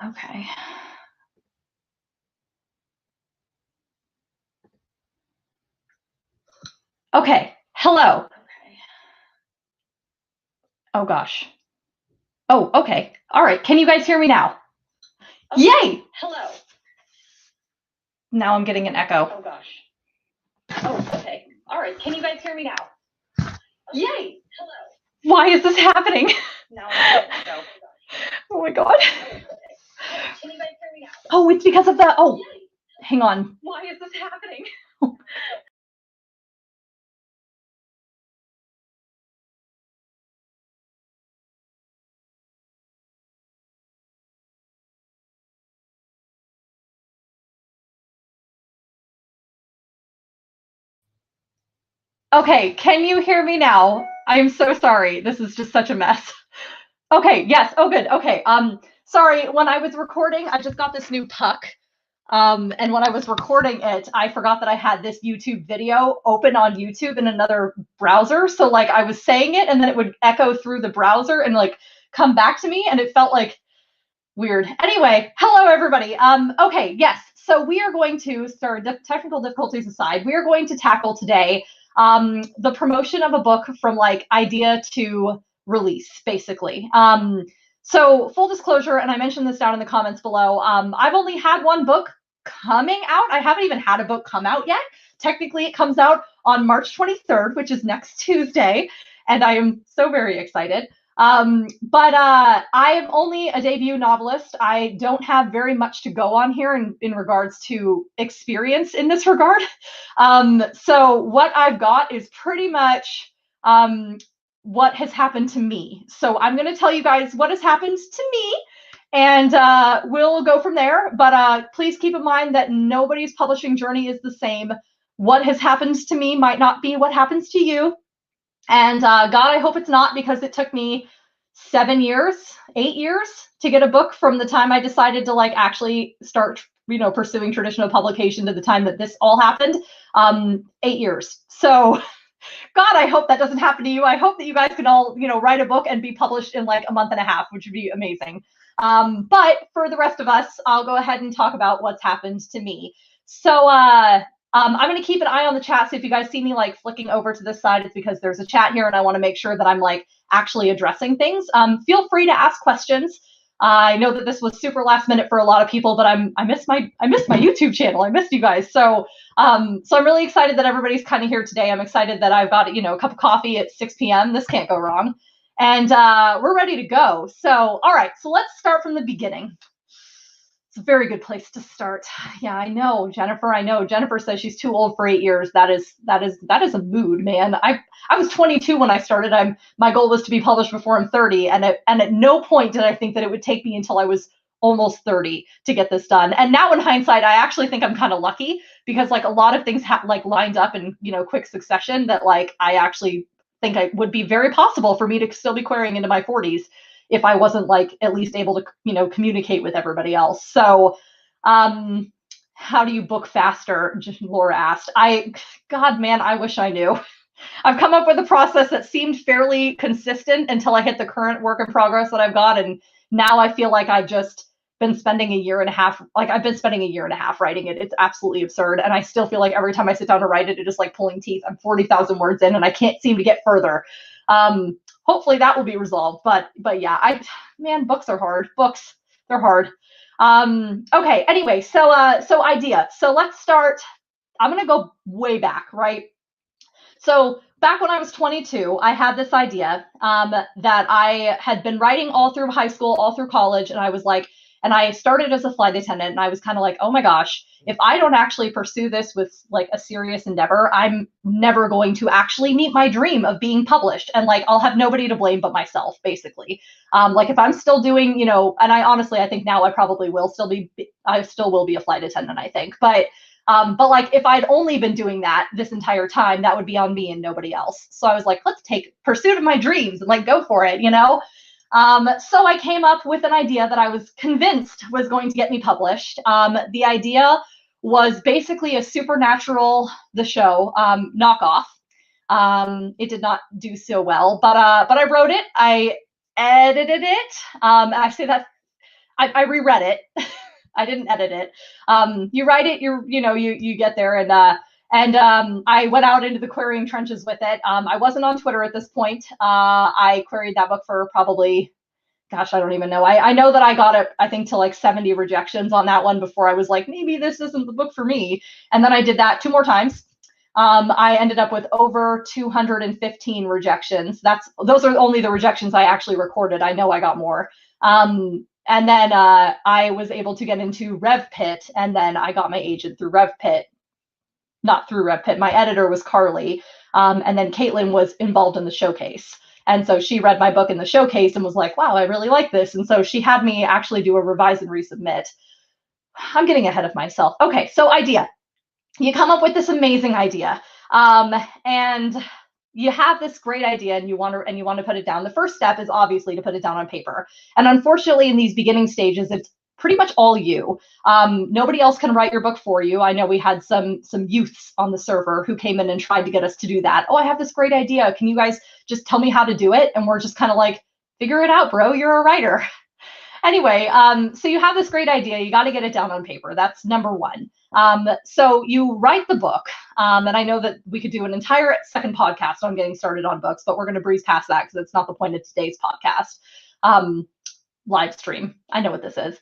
Okay. Okay. Hello. Oh gosh. Oh, okay. All right. Can you guys hear me now? Okay. Yay! Hello. Now I'm getting an echo. Oh gosh. Oh, okay. All right. Can you guys hear me now? Okay. Yay! Hello. Why is this happening? Now I'm getting an echo. Oh my god. Okay. Can you guys hear me now? Oh, it's because of the. Oh, yay. Hang on. Why is this happening? Okay, can you hear me now? I'm so sorry. This is just such a mess. Okay, yes. Oh, good. Okay. Sorry, when I was recording, I just got this new puck. And when I was recording it, I forgot that I had this YouTube video open on YouTube in another browser. So like I was saying it and then it would echo through the browser and like come back to me and it felt like weird. Anyway, hello everybody. Okay, yes. So we are going to start technical difficulties aside. We are going to tackle today the promotion of a book from like idea to release, basically. So full disclosure, and I mentioned this down in the comments below, I've only had one book coming out. I haven't even had a book come out yet. Technically, it comes out on March 23rd, which is next Tuesday, and I am so very excited. But I am only a debut novelist. I don't have very much to go on here in regards to experience in this regard. So what I've got is pretty much what has happened to me. So I'm going to tell you guys what has happened to me, and we'll go from there. But please keep in mind that nobody's publishing journey is the same. What has happened to me might not be what happens to you. And God, I hope it's not, because it took me 7 years, 8 years to get a book from the time I decided to like actually start, pursuing traditional publication to the time that this all happened. 8 years. So God, I hope that doesn't happen to you. I hope that you guys can all, write a book and be published in like a month and a half, which would be amazing. But for the rest of us, I'll go ahead and talk about what's happened to me. So I'm going to keep an eye on the chat. So if you guys see me like flicking over to this side, it's because there's a chat here and I want to make sure that I'm like actually addressing things. Feel free to ask questions. I know that this was super last minute for a lot of people, but I missed my YouTube channel. I missed you guys. So I'm really excited that everybody's kind of here today. I'm excited that I've got, a cup of coffee at 6 p.m. This can't go wrong. And we're ready to go. So, all right. So let's start from the beginning. It's a very good place to start. Yeah, I know, Jennifer. I know Jennifer says she's too old for 8 years. That is a mood, man. I was 22 when I started. My goal was to be published before I'm 30, and at no point did I think that it would take me until I was almost 30 to get this done. And now in hindsight, I actually think I'm kind of lucky, because like a lot of things like lined up in quick succession that like I actually think it would be very possible for me to still be querying into my 40s if I wasn't like at least able to, communicate with everybody else. So, how do you book faster? Laura asked. God, man, I wish I knew. I've come up with a process that seemed fairly consistent until I hit the current work in progress that I've got. And now I feel like I've just been spending a year and a half. Like I've been spending a year and a half writing it. It's absolutely absurd. And I still feel like every time I sit down to write it, it is like pulling teeth. I'm 40,000 words in and I can't seem to get further. Hopefully that will be resolved. But yeah, books are hard. Books, they're hard. Okay. Anyway, so idea. So let's start. I'm going to go way back, right? So back when I was 22, I had this idea that I had been writing all through high school, all through college. And I was like, and I started as a flight attendant, and I was kind of like, oh my gosh, if I don't actually pursue this with like a serious endeavor, I'm never going to actually meet my dream of being published. And like, I'll have nobody to blame but myself, basically. Like if I'm still doing, and I think now I probably will still be, I still will be a flight attendant, I think. But like if I'd only been doing that this entire time, that would be on me and nobody else. So I was like, let's take pursuit of my dreams and like go for it, So I came up with an idea that I was convinced was going to get me published. The idea was basically a Supernatural, the show, knockoff. It did not do so well, but I wrote it, I edited it. I say that I reread it. I didn't edit it. You write it, you get there, and I went out into the querying trenches with it. I wasn't on Twitter at this point. I queried that book for probably, gosh, I don't even know. I know that I got it, I think, to like 70 rejections on that one before I was like, maybe this isn't the book for me. And then I did that 2 more times. I ended up with over 215 rejections. Those are only the rejections I actually recorded. I know I got more. And then I was able to get into RevPit, and then I got my agent through RevPit. Not through RevPit. My editor was Carly, and then Caitlin was involved in the showcase. And so she read my book in the showcase and was like, wow, I really like this. And so she had me actually do a revise and resubmit. I'm getting ahead of myself. Okay, so idea. You come up with this amazing idea, and you have this great idea, and you want to put it down. The first step is obviously to put it down on paper. And unfortunately, in these beginning stages, it's pretty much all you. Nobody else can write your book for you. I know we had some youths on the server who came in and tried to get us to do that. Oh, I have this great idea. Can you guys just tell me how to do it? And we're just kind of like, figure it out, bro. You're a writer. Anyway, so you have this great idea. You got to get it down on paper. That's number one. So you write the book, and I know that we could do an entire second podcast on getting started on books, but we're going to breeze past that because it's not the point of today's podcast. Live stream. I know what this is.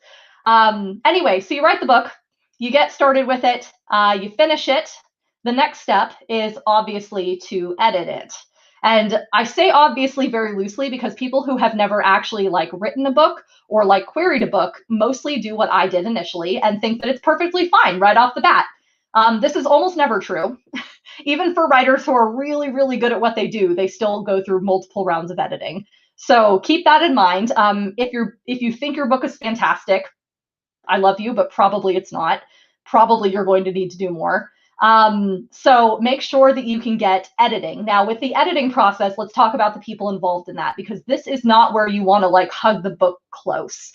Anyway, so you write the book, you get started with it, you finish it. The next step is obviously to edit it. And I say obviously very loosely because people who have never actually like written a book or like queried a book mostly do what I did initially and think that it's perfectly fine right off the bat. This is almost never true. Even for writers who are really, really good at what they do, they still go through multiple rounds of editing. So keep that in mind. If you think your book is fantastic, I love you, but probably it's not. Probably you're going to need to do more. So make sure that you can get editing. Now, with the editing process, let's talk about the people involved in that, because this is not where you want to like hug the book close.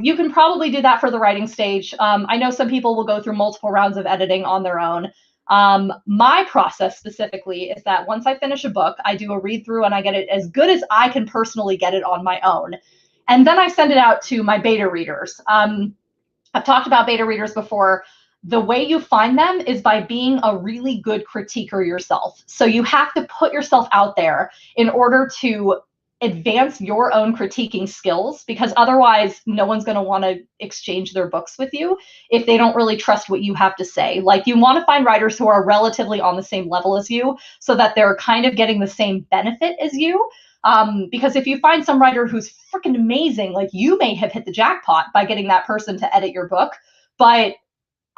You can probably do that for the writing stage. I know some people will go through multiple rounds of editing on their own. My process specifically is that once I finish a book, I do a read through and I get it as good as I can personally get it on my own. And then I send it out to my beta readers. I've talked about beta readers before. The way you find them is by being a really good critiquer yourself. So you have to put yourself out there in order to advance your own critiquing skills, because otherwise no one's going to want to exchange their books with you if they don't really trust what you have to say. Like, you want to find writers who are relatively on the same level as you so that they're kind of getting the same benefit as you. Because if you find some writer who's freaking amazing, like, you may have hit the jackpot by getting that person to edit your book, but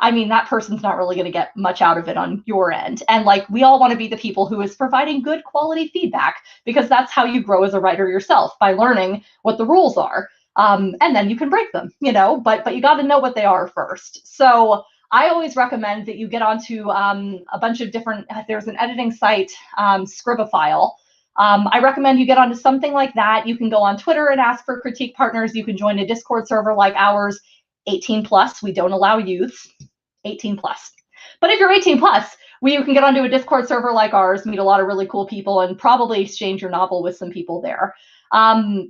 I mean, that person's not really going to get much out of it on your end. And like, we all want to be the people who is providing good quality feedback, because that's how you grow as a writer yourself, by learning what the rules are. And then you can break them, but you got to know what they are first. So I always recommend that you get onto a bunch of different, there's an editing site, Scribophile. I recommend you get onto something like that. You can go on Twitter and ask for critique partners. You can join a Discord server like ours. 18 plus, we don't allow youths, 18 plus. But if you're 18 plus, you can get onto a Discord server like ours, meet a lot of really cool people, and probably exchange your novel with some people there.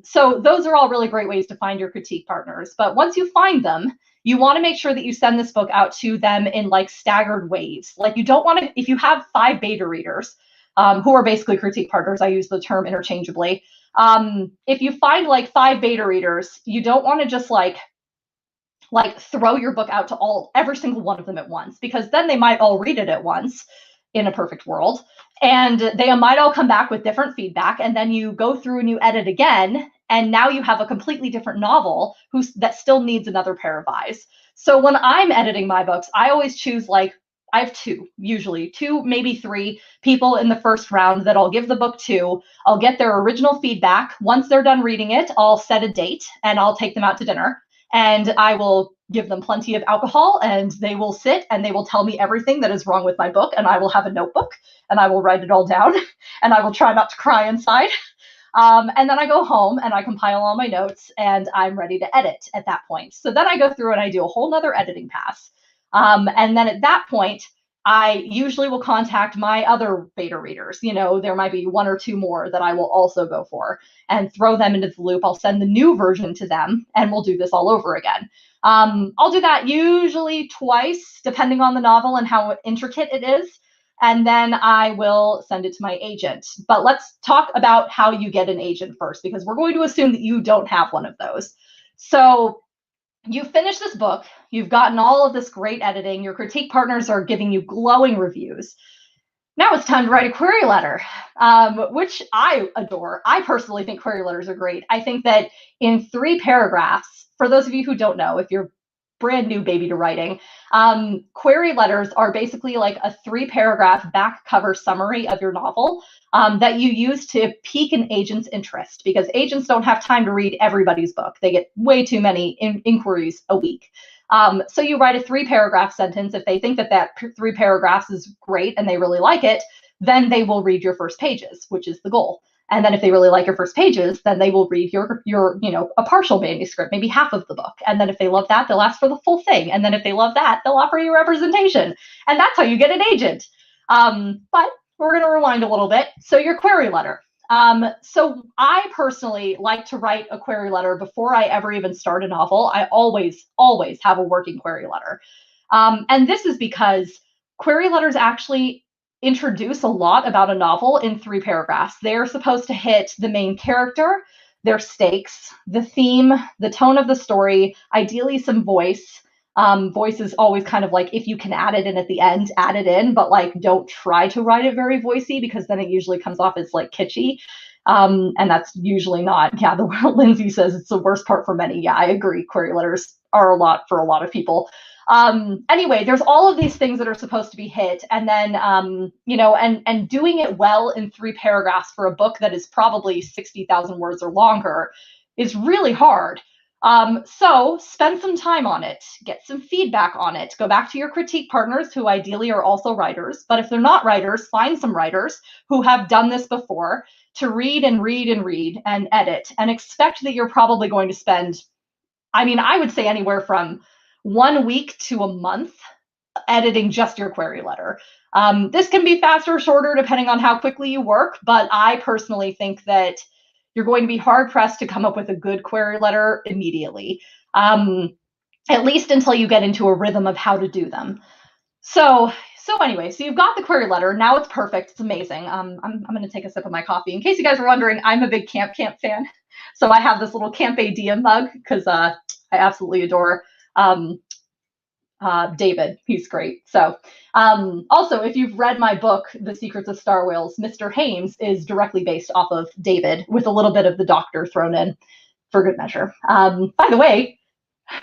So those are all really great ways to find your critique partners. But once you find them, you want to make sure that you send this book out to them in like staggered waves. Like, you don't want to, if you have 5 beta readers, who are basically critique partners, I use the term interchangeably. If you find like 5 beta readers, you don't want to just like throw your book out to every single one of them at once, because then they might all read it at once in a perfect world, and they might all come back with different feedback, and then you go through and you edit again, and now you have a completely different novel that still needs another pair of eyes. So when I'm editing my books, I always choose, like, I have usually two, maybe 3 people in the first round that I'll give the book to. I'll get their original feedback. Once they're done reading it, I'll set a date and I'll take them out to dinner. And I will give them plenty of alcohol, and they will sit and they will tell me everything that is wrong with my book. And I will have a notebook and I will write it all down, and I will try not to cry inside. And then I go home and I compile all my notes, and I'm ready to edit at that point. So then I go through and I do a whole nother editing pass. And then at that point, I usually will contact my other beta readers. There might be one or two more that I will also go for and throw them into the loop. I'll send the new version to them and we'll do this all over again. I'll do that usually twice, depending on the novel and how intricate it is. And then I will send it to my agent. But let's talk about how you get an agent first, because we're going to assume that you don't have one of those. So you finish this book, you've gotten all of this great editing, your critique partners are giving you glowing reviews. Now it's time to write a query letter, which I adore. I personally think query letters are great. I think that in 3 paragraphs, for those of you who don't know, if you're brand new baby to writing, query letters are basically like a 3-paragraph back cover summary of your novel that you use to pique an agent's interest, because agents don't have time to read everybody's book. They get way too many inquiries a week. So you write a 3-paragraph sentence. If they think that 3 paragraphs is great and they really like it, then they will read your first pages, which is the goal. And then if they really like your first pages, then they will read your a partial manuscript, maybe half of the book. And then if they love that, they'll ask for the full thing. And then if they love that, they'll offer you representation. And that's how you get an agent. But we're going to rewind a little bit. So your query letter. So I personally like to write a query letter before I ever even start a novel. I always have a working query letter. And this is because query letters actually introduce a lot about a novel in 3 paragraphs. They're supposed to hit the main character, their stakes, the theme, the tone of the story, ideally some voice. Voice is always kind of like, if you can add it in at the end, add it in, but like don't try to write it very voicey, because then it usually comes off as like kitschy. And that's usually not, the Lindsay says it's the worst part for many. Yeah, I agree. Query letters are a lot for a lot of people. Anyway, there's all of these things that are supposed to be hit, and then, and doing it well in 3 paragraphs for a book that is probably 60,000 words or longer is really hard. So spend some time on it, get some feedback on it, go back to your critique partners who ideally are also writers, but if they're not writers, find some writers who have done this before to read and read and read and edit, and expect that you're probably going to spend, I would say anywhere from 1 week to a month editing just your query letter. This can be faster or shorter depending on how quickly you work, but I personally think that you're going to be hard-pressed to come up with a good query letter immediately, at least until you get into a rhythm of how to do them. So anyway, so you've got the query letter. Now it's perfect. It's amazing. I'm going to take a sip of my coffee. In case you guys were wondering, I'm a big Camp fan. So I have this little Camp AD mug because I absolutely adore David. He's great. So also, if you've read my book, The Secrets of Star Whales, Mr. Hames is directly based off of David, with a little bit of the Doctor thrown in for good measure. By the way,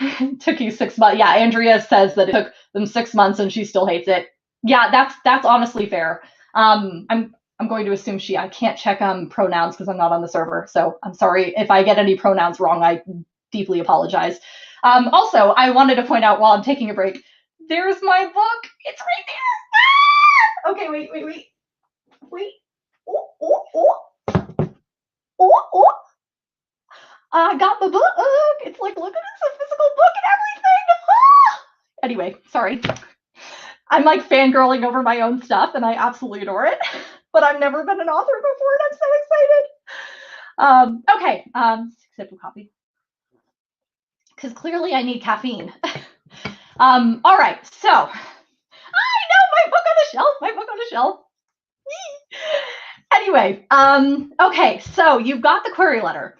it took you 6 months. Yeah, Andrea says that it took them 6 months and she still hates it. Yeah, that's honestly fair. I'm going to assume I can't check pronouns because I'm not on the server. So I'm sorry if I get any pronouns wrong. I deeply apologize. Also, I wanted to point out while I'm taking a break, there's my book. It's right there. Ah! Okay, wait. Oh. I got the book. It's like, look at it, it's a physical book and everything. Ah! Anyway, sorry. I'm like fangirling over my own stuff and I absolutely adore it, but I've never been an author before and I'm so excited. Okay, sip of coffee. Because clearly I need caffeine. All right, so I know my book on the shelf. Anyway, okay, so you've got the query letter.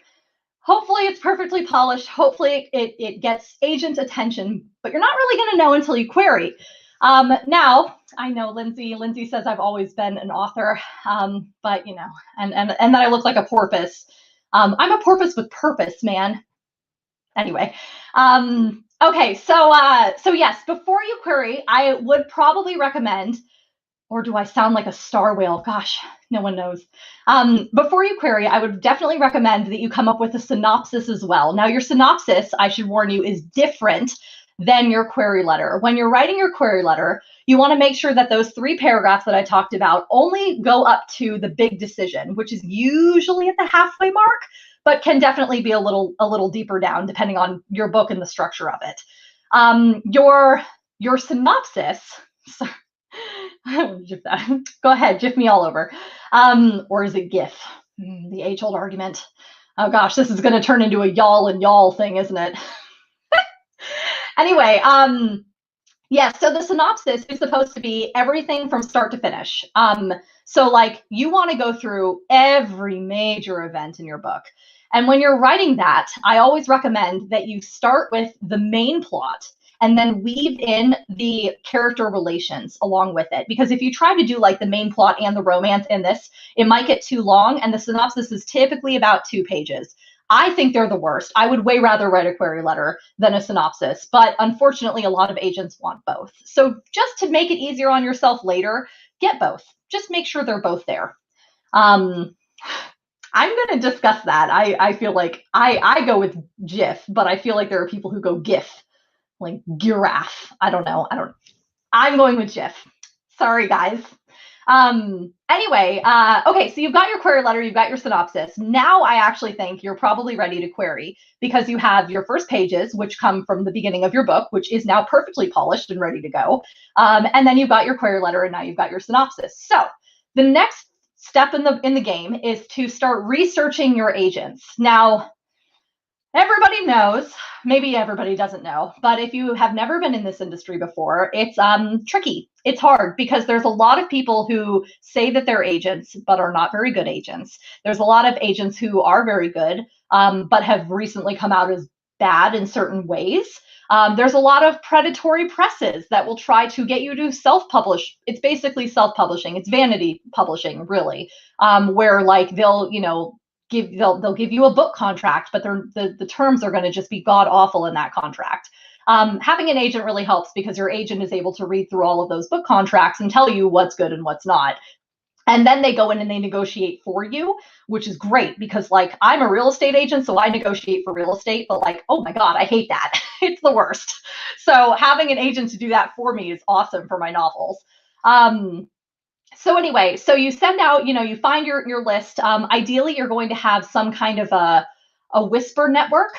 Hopefully it's perfectly polished. Hopefully it gets agent attention, but you're not really going to know until you query. Now, I know Lindsay says I've always been an author, but and that I look like a porpoise. I'm a porpoise with purpose, man. Anyway, okay, so yes, before you query, I would probably recommend, or do I sound like a star whale? Gosh, no one knows. Before you query, I would definitely recommend that you come up with a synopsis as well. Now, your synopsis, I should warn you, is different than your query letter. When you're writing your query letter, you want to make sure that those 3 paragraphs that I talked about only go up to the big decision, which is usually at the halfway mark, but can definitely be a little deeper down depending on your book and the structure of it. Your synopsis, GIF that. Go ahead, GIF me all over. Or is it GIF? The age-old argument. Oh gosh, this is going to turn into a y'all and y'all thing, isn't it? Anyway, yeah, so the synopsis is supposed to be everything from start to finish. So like you want to go through every major event in your book. And when you're writing that, I always recommend that you start with the main plot and then weave in the character relations along with it. Because if you try to do like the main plot and the romance in this, it might get too long, and the synopsis is typically about 2 pages. I think they're the worst. I would way rather write a query letter than a synopsis, but unfortunately, a lot of agents want both. So just to make it easier on yourself later, get both. Just make sure they're both there. I'm going to discuss that. I feel like I go with GIF, but I feel like there are people who go GIF, like giraffe. I don't know. I'm going with GIF. Sorry, guys. Anyway, okay, so you've got your query letter, you've got your synopsis. Now I actually think you're probably ready to query because you have your first pages, which come from the beginning of your book, which is now perfectly polished and ready to go. And then you've got your query letter, and now you've got your synopsis. So the next step in the game is to start researching your agents. Now, everybody knows, maybe everybody doesn't know, but if you have never been in this industry before, it's tricky. It's hard because there's a lot of people who say that they're agents, but are not very good agents. There's a lot of agents who are very good, but have recently come out as bad in certain ways. There's a lot of predatory presses that will try to get you to self-publish. It's basically self-publishing. It's vanity publishing, really, where like they'll give you a book contract, but the terms are going to just be god awful in that contract. Having an agent really helps because your agent is able to read through all of those book contracts and tell you what's good and what's not. And then they go in and they negotiate for you, which is great because like I'm a real estate agent, so I negotiate for real estate, but like, oh my God, I hate that. It's the worst. So having an agent to do that for me is awesome for my novels. So anyway, so you send out, you find your list. Ideally, you're going to have some kind of a whisper network.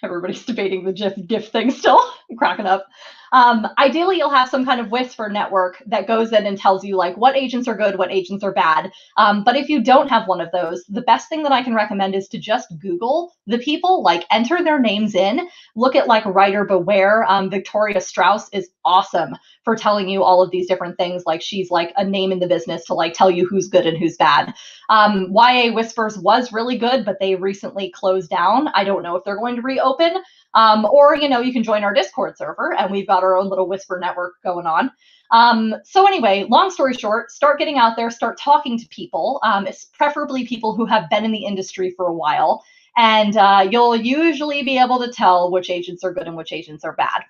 Everybody's debating the GIF thing still. I'm cracking up. Ideally, you'll have some kind of whisper network that goes in and tells you like what agents are good, what agents are bad. But if you don't have one of those, the best thing that I can recommend is to just Google the people, like enter their names in, look at like writer beware. Victoria Strauss is awesome for telling you all of these different things. Like she's like a name in the business to like tell you who's good and who's bad. YA Whispers was really good, but they recently closed down. I don't know if they're going to reopen. Or, you can join our Discord server and we've got our own little whisper network going on. So anyway, long story short, start getting out there, start talking to people, preferably people who have been in the industry for a while. And you'll usually be able to tell which agents are good and which agents are bad.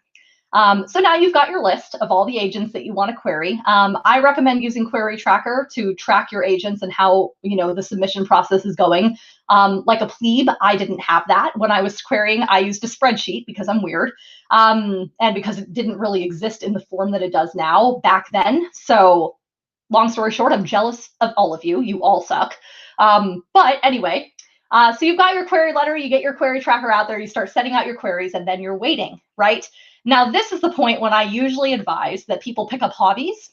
So now you've got your list of all the agents that you want to query. I recommend using Query Tracker to track your agents and how, the submission process is going. Like a plebe, I didn't have that. When I was querying, I used a spreadsheet because I'm weird, and because it didn't really exist in the form that it does now back then. So long story short, I'm jealous of all of you. You all suck. But anyway, so you've got your query letter, you get your query tracker out there, you start sending out your queries, and then you're waiting, right? Now, this is the point when I usually advise that people pick up hobbies,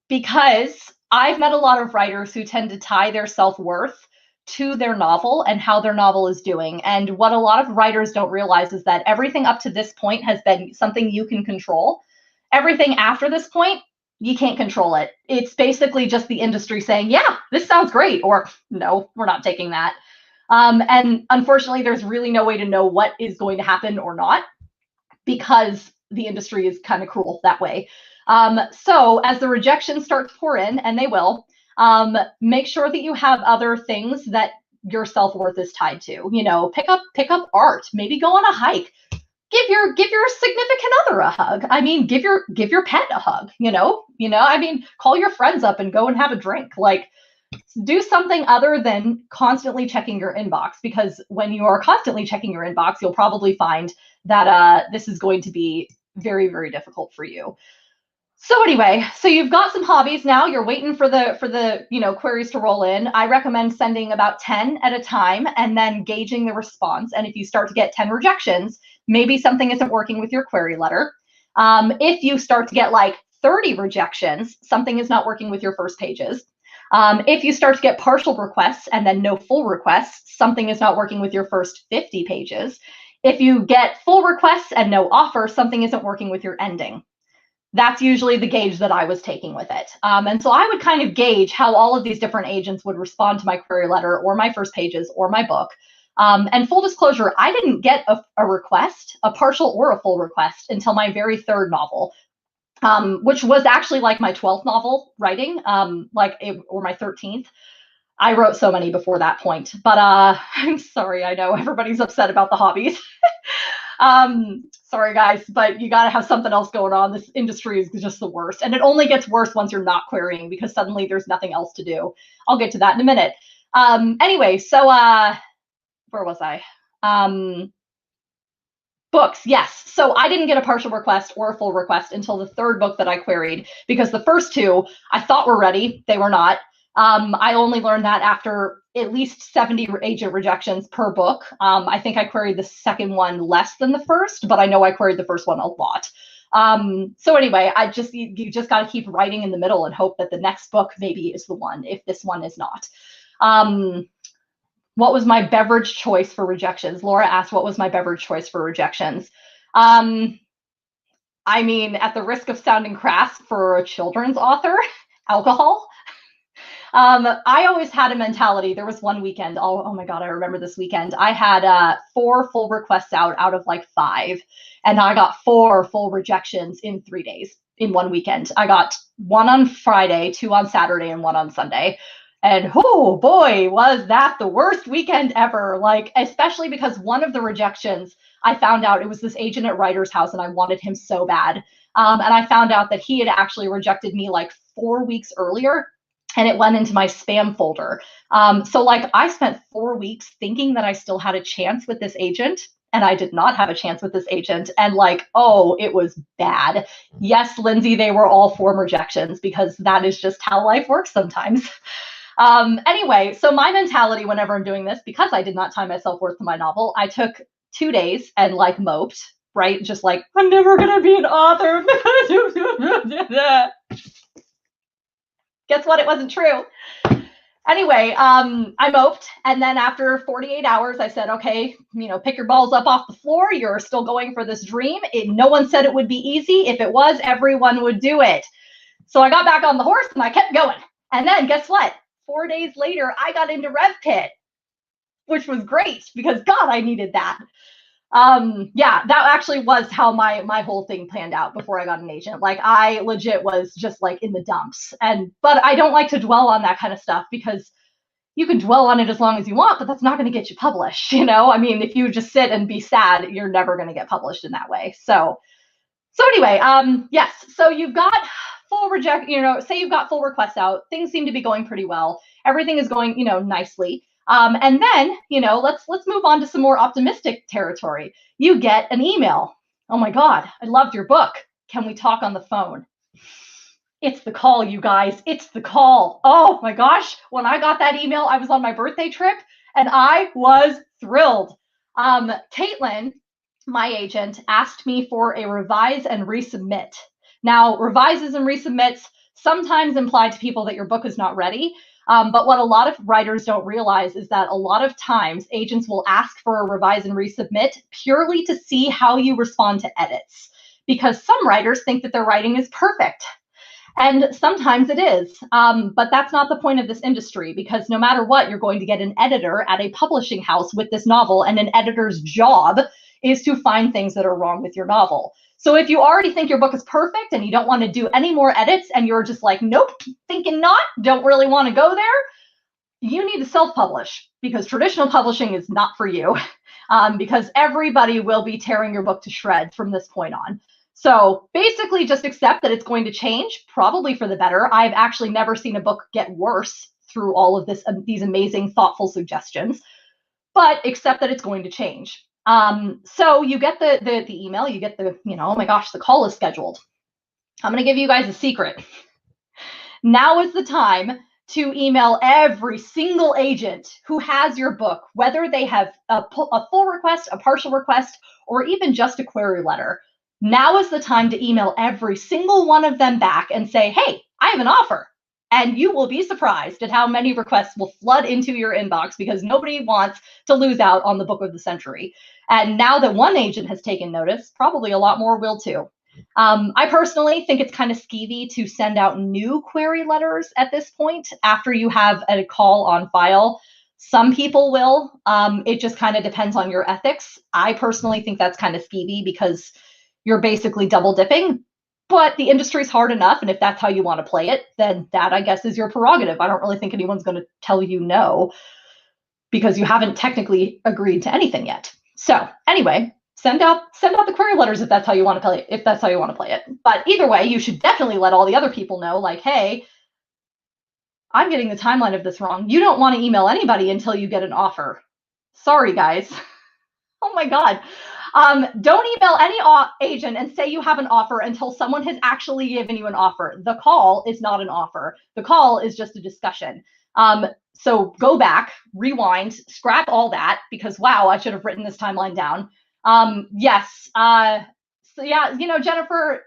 because I've met a lot of writers who tend to tie their self-worth to their novel and how their novel is doing. And what a lot of writers don't realize is that everything up to this point has been something you can control. Everything after this point, you can't control it. It's basically just the industry saying, yeah, this sounds great, or no, we're not taking that. And unfortunately, there's really no way to know what is going to happen or not, because the industry is kind of cruel that way. So as the rejections start to pour in, and they will, make sure that you have other things that your self-worth is tied to. Pick up art, maybe go on a hike, give your significant other a hug. I mean, give your pet a hug, I mean, call your friends up and go and have a drink. Like, do something other than constantly checking your inbox, because when you are constantly checking your inbox, you'll probably find that this is going to be very, very difficult for you. So anyway, so you've got some hobbies now. You're waiting for the queries to roll in. I recommend sending about 10 at a time and then gauging the response. And if you start to get 10 rejections, maybe something isn't working with your query letter. If you start to get like 30 rejections, something is not working with your first pages. If you start to get partial requests and then no full requests, something is not working with your first 50 pages. If you get full requests and no offer, something isn't working with your ending. That's usually the gauge that I was taking with it. And so I would kind of gauge how all of these different agents would respond to my query letter or my first pages or my book. And full disclosure, I didn't get a request, a partial or a full request, until my very third novel, which was actually like my 12th novel writing, or my 13th. I wrote so many before that point, but I'm sorry. I know everybody's upset about the hobbies. Sorry guys, but you got to have something else going on. This industry is just the worst, and it only gets worse once you're not querying because suddenly there's nothing else to do. I'll get to that in a minute. Anyway, so where was I? Books, yes. So I didn't get a partial request or a full request until the third book that I queried, because the first two I thought were ready. They were not. I only learned that after at least 70 agent rejections per book. I think I queried the second one less than the first, but I know I queried the first one a lot. So anyway, you just got to keep writing in the middle and hope that the next book maybe is the one, if this one is not. What was my beverage choice for rejections? Laura asked, what was my beverage choice for rejections? I mean, at the risk of sounding crass for a children's author, alcohol. I always had a mentality. There was one weekend. Oh my God, I remember this weekend. I had 4 full requests out of like 5. And I got 4 full rejections in 3 days in one weekend. I got 1 on Friday, 2 on Saturday, and 1 on Sunday. And oh boy, was that the worst weekend ever. Like, especially because one of the rejections, I found out it was this agent at Writer's House and I wanted him so bad. And I found out that he had actually rejected me like 4 weeks earlier, and it went into my spam folder. So like I spent 4 weeks thinking that I still had a chance with this agent, and I did not have a chance with this agent. And like, oh, it was bad. Yes, Lindsay, they were all 4 rejections, because that is just how life works sometimes. Anyway, so my mentality whenever I'm doing this, because I did not tie my self-worth to my novel, I took 2 days and like moped, right? Just like, I'm never going to be an author. Guess what? It wasn't true. Anyway, I moped. And then after 48 hours, I said, okay, pick your balls up off the floor. You're still going for this dream. No one said it would be easy. If it was, everyone would do it. So I got back on the horse and I kept going. And then guess what? 4 days later, I got into RevPit, which was great because God, I needed that. Yeah, that actually was how my whole thing planned out before I got an agent. Like I legit was just like in the dumps. But I don't like to dwell on that kind of stuff, because you can dwell on it as long as you want, but that's not going to get you published. I mean, if you just sit and be sad, you're never going to get published in that way. So anyway, yes. So you've got full say you've got full requests out. Things seem to be going pretty well. Everything is going, nicely. And then, let's move on to some more optimistic territory. You get an email. Oh my God, I loved your book. Can we talk on the phone? It's the call, you guys. It's the call. Oh my gosh. When I got that email, I was on my birthday trip and I was thrilled. Caitlin, my agent, asked me for a revise and resubmit. Now, revises and resubmits sometimes imply to people that your book is not ready. But what a lot of writers don't realize is that a lot of times agents will ask for a revise and resubmit purely to see how you respond to edits, because some writers think that their writing is perfect. And sometimes it is, but that's not the point of this industry, because no matter what, you're going to get an editor at a publishing house with this novel, and an editor's job is to find things that are wrong with your novel. So if you already think your book is perfect and you don't want to do any more edits, and you're just like, nope, thinking not, don't really want to go there, you need to self-publish, because traditional publishing is not for you, because everybody will be tearing your book to shreds from this point on. So basically just accept that it's going to change, probably for the better. I've actually never seen a book get worse through all of these amazing, thoughtful suggestions, but accept that it's going to change. So you get the email, you get the, oh my gosh, the call is scheduled. I'm going to give you guys a secret. Now is the time to email every single agent who has your book, whether they have a full request, a partial request, or even just a query letter. Now is the time to email every single one of them back and say, hey, I have an offer. And you will be surprised at how many requests will flood into your inbox because nobody wants to lose out on the book of the century. And now that one agent has taken notice, probably a lot more will too. I personally think it's kind of skeevy to send out new query letters at this point after you have a call on file. Some people will. It just kind of depends on your ethics. I personally think that's kind of skeevy because you're basically double dipping. But the industry's hard enough, and if that's how you want to play it, then that, I guess, is your prerogative. I don't really think anyone's going to tell you no because you haven't technically agreed to anything yet. So anyway, send out the query letters if that's how you want to play it, But either way, you should definitely let all the other people know, like, hey, I'm getting the timeline of this wrong. You don't want to email anybody until you get an offer. Sorry, guys. Oh my God. Don't email any agent and say you have an offer until someone has actually given you an offer. The call is not an offer. The call is just a discussion. So go back, rewind, scrap all that because, wow, I should have written this timeline down. Yes. So yeah, Jennifer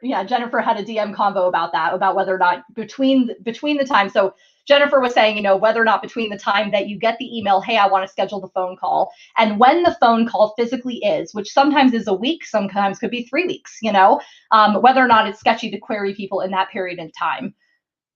had a DM convo about that, about whether or not between the time. So Jennifer was saying, whether or not between the time that you get the email, hey, I want to schedule the phone call, and when the phone call physically is, which sometimes is a week, sometimes could be 3 weeks, whether or not it's sketchy to query people in that period of time.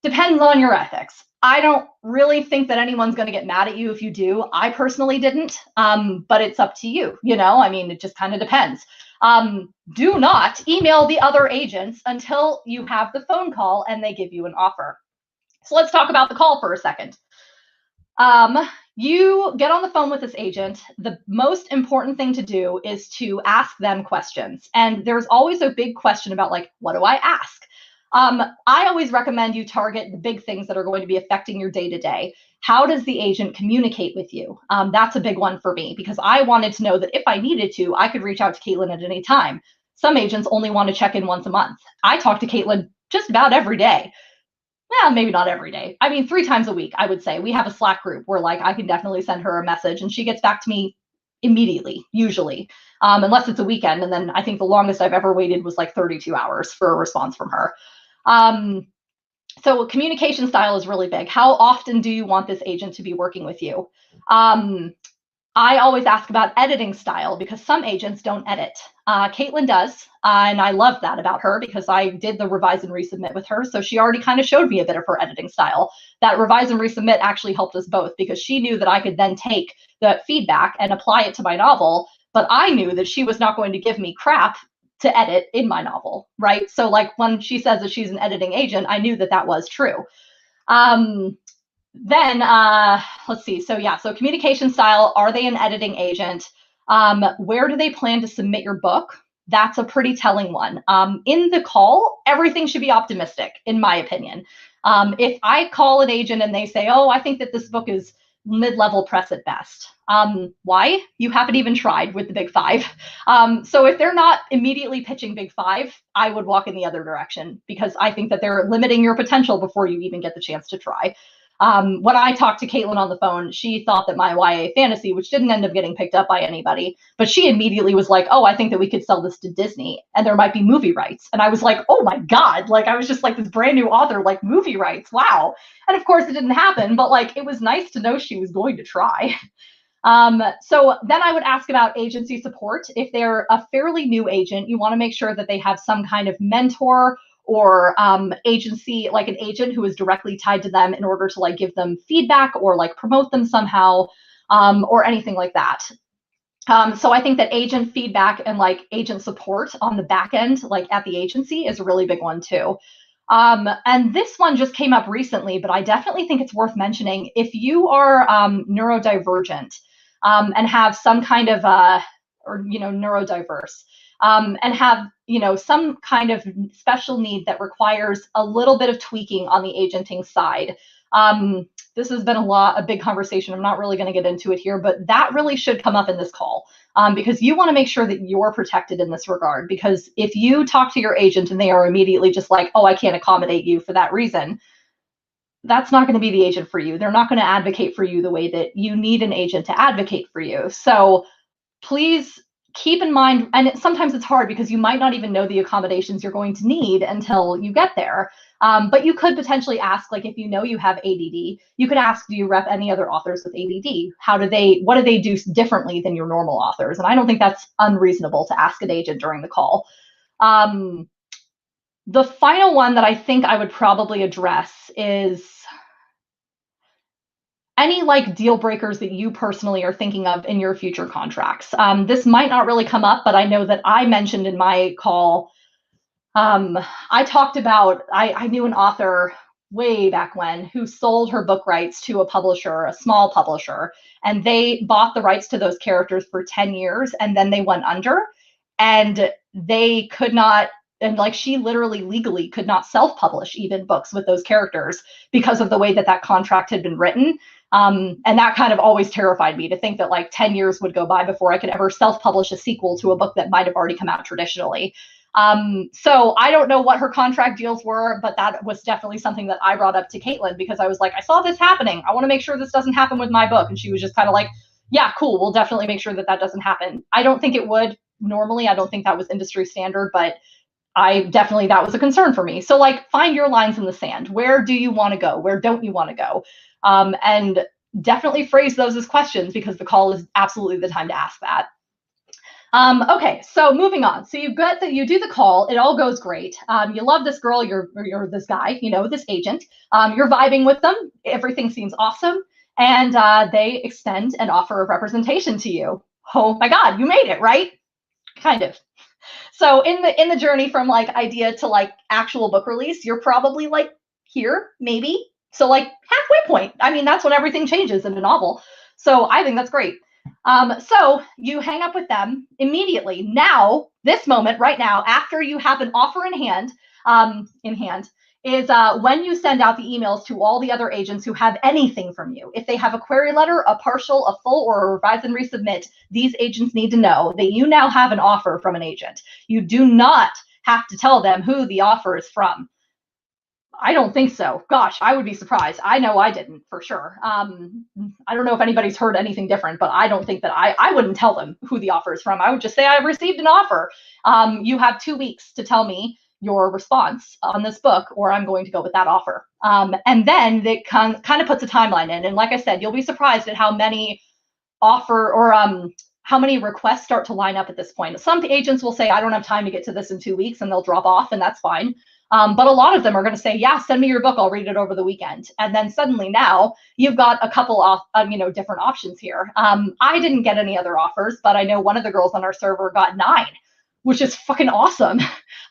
Depends on your ethics. I don't really think that anyone's going to get mad at you if you do. I personally didn't, but it's up to you. It just kind of depends. Do not email the other agents until you have the phone call and they give you an offer. So let's talk about the call for a second. You get on the phone with this agent. The most important thing to do is to ask them questions. And there's always a big question about, like, what do I ask? I always recommend you target the big things that are going to be affecting your day-to-day. How does the agent communicate with you? That's a big one for me because I wanted to know that if I needed to, I could reach out to Caitlin at any time. Some agents only want to check in once a month. I talk to Caitlin just about every day. Yeah, maybe not every day. 3 times a week, I would say. We have a Slack group where, like, I can definitely send her a message and she gets back to me immediately, usually, unless it's a weekend. And then I think the longest I've ever waited was like 32 hours for a response from her. So communication style is really big. How often do you want this agent to be working with you? I always ask about editing style because some agents don't edit. Caitlin does, and I love that about her because I did the revise and resubmit with her, so she already kind of showed me a bit of her editing style. That revise and resubmit actually helped us both because she knew that I could then take the feedback and apply it to my novel, but I knew that she was not going to give me crap to edit in my novel, right? So, like, when she says that she's an editing agent, I knew that that was true. Then let's see. So communication style, are they an editing agent? Where do they plan to submit your book? That's a pretty telling one. In the call, everything should be optimistic, in my opinion. If I call an agent and they say, oh, I think that this book is mid-level press at best. Why? You haven't even tried with the big 5. So if they're not immediately pitching big 5, I would walk in the other direction because I think that they're limiting your potential before you even get the chance to try. When I talked to Caitlin on the phone, she thought that my YA fantasy, which didn't end up getting picked up by anybody, but she immediately was like, oh, I think that we could sell this to Disney and there might be movie rights. And I was like, oh my God, like I was just like this brand new author, like movie rights. Wow. And of course it didn't happen, but like it was nice to know she was going to try. So then I would ask about agency support. If they're a fairly new agent, you want to make sure that they have some kind of mentor or agency, like an agent who is directly tied to them in order to like give them feedback or like promote them somehow, or anything like that. So I think that agent feedback and like agent support on the back end, like at the agency, is a really big one too. And this one just came up recently, but I definitely think it's worth mentioning. If you are neurodivergent and have some kind of neurodiverse, and have some kind of special need that requires a little bit of tweaking on the agenting side. This has been a big conversation. I'm not really going to get into it here, but that really should come up in this call, because you want to make sure that you're protected in this regard. Because if you talk to your agent and they are immediately just like, oh, I can't accommodate you for that reason, that's not going to be the agent for you. They're not going to advocate for you the way that you need an agent to advocate for you. So please keep in mind, and sometimes it's hard because you might not even know the accommodations you're going to need until you get there. But you could potentially ask, like, if you know you have ADD, you could ask, do you rep any other authors with ADD? What do they do differently than your normal authors? And I don't think that's unreasonable to ask an agent during the call. The final one that I think I would probably address is any like deal breakers that you personally are thinking of in your future contracts. This might not really come up, but I know that I mentioned in my call, I talked about, I knew an author way back when who sold her book rights to a publisher, a small publisher, and they bought the rights to those characters for 10 years and then they went under, and they could not, and like she literally legally could not self-publish even books with those characters because of the way that that contract had been written. And that kind of always terrified me, to think that like 10 years would go by before I could ever self-publish a sequel to a book that might have already come out traditionally. So I don't know what her contract deals were, but that was definitely something that I brought up to Caitlin, because I was like, I saw this happening. I want to make sure this doesn't happen with my book. And she was just kind of like, yeah, cool. We'll definitely make sure that that doesn't happen. I don't think it would normally. I don't think that was industry standard, but that was a concern for me. So like, find your lines in the sand. Where do you want to go? Where don't you want to go? And definitely phrase those as questions, because the call is absolutely the time to ask that. Okay, so moving on. So you do the call, it all goes great. You love this girl, you're this guy, this agent. You're vibing with them, everything seems awesome, and they extend an offer of representation to you. Oh my God, you made it, right? Kind of. So in the journey from like idea to like actual book release, you're probably like here, maybe. So like halfway point. I mean, that's when everything changes in a novel. So I think that's great. So you hang up with them immediately. Now, this moment right now, after you have an offer in hand, is when you send out the emails to all the other agents who have anything from you. If they have a query letter, a partial, a full, or a revise and resubmit, these agents need to know that you now have an offer from an agent. You do not have to tell them who the offer is from. I don't think so. Gosh, I would be surprised. I know I didn't, for sure. I don't know if anybody's heard anything different, but I don't think that I wouldn't tell them who the offer is from. I would just say I received an offer. You have 2 weeks to tell me your response on this book, or I'm going to go with that offer. And then it kind of puts a timeline in. And like I said, you'll be surprised at how many how many requests start to line up at this point. Some agents will say, I don't have time to get to this in 2 weeks, and they'll drop off, and that's fine. But a lot of them are going to say, yeah, send me your book. I'll read it over the weekend. And then suddenly now you've got a couple of, different options here. I didn't get any other offers, but I know one of the girls on our server got 9, which is fucking awesome.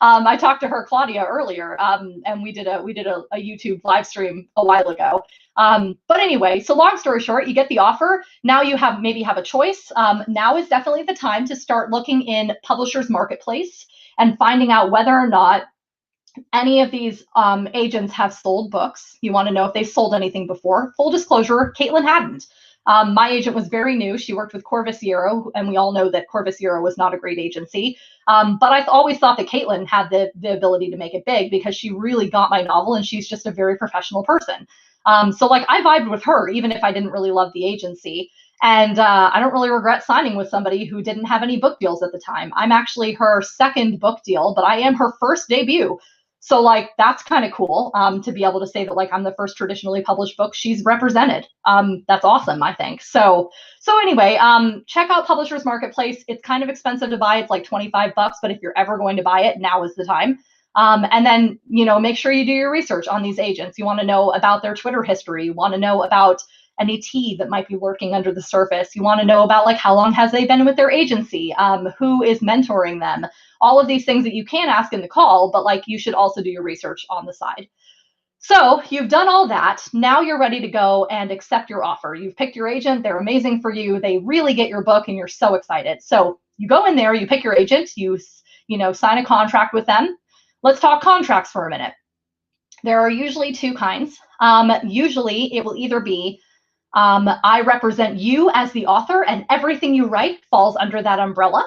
I talked to her, Claudia, earlier, and we did a YouTube live stream a while ago. But anyway, so long story short, you get the offer. Now you maybe have a choice. Now is definitely the time to start looking in Publishers Marketplace and finding out whether or not any of these agents have sold books. You want to know if they sold anything before. Full disclosure, Caitlin hadn't. My agent was very new. She worked with Corvus-Zero, and we all know that Corvus-Zero was not a great agency. But I always thought that Caitlin had the ability to make it big, because she really got my novel, and she's just a very professional person. So like, I vibed with her, even if I didn't really love the agency. And I don't really regret signing with somebody who didn't have any book deals at the time. I'm actually her second book deal, but I am her first debut. So like, that's kind of cool, to be able to say that like I'm the first traditionally published book she's represented. That's awesome, I think. So anyway, check out Publishers Marketplace. It's kind of expensive to buy. It's like $25, but if you're ever going to buy it, now is the time. And then, make sure you do your research on these agents. You want to know about their Twitter history. You want to know about any tea that might be lurking under the surface. You want to know about like, how long has they been with their agency? Who is mentoring them? All of these things that you can ask in the call, but like, you should also do your research on the side. So you've done all that. Now you're ready to go and accept your offer. You've picked your agent. They're amazing for you. They really get your book, and you're so excited. So you go in there, you pick your agent, you sign a contract with them. Let's talk contracts for a minute. There are usually 2 kinds. Usually it will either be, I represent you as the author, and everything you write falls under that umbrella.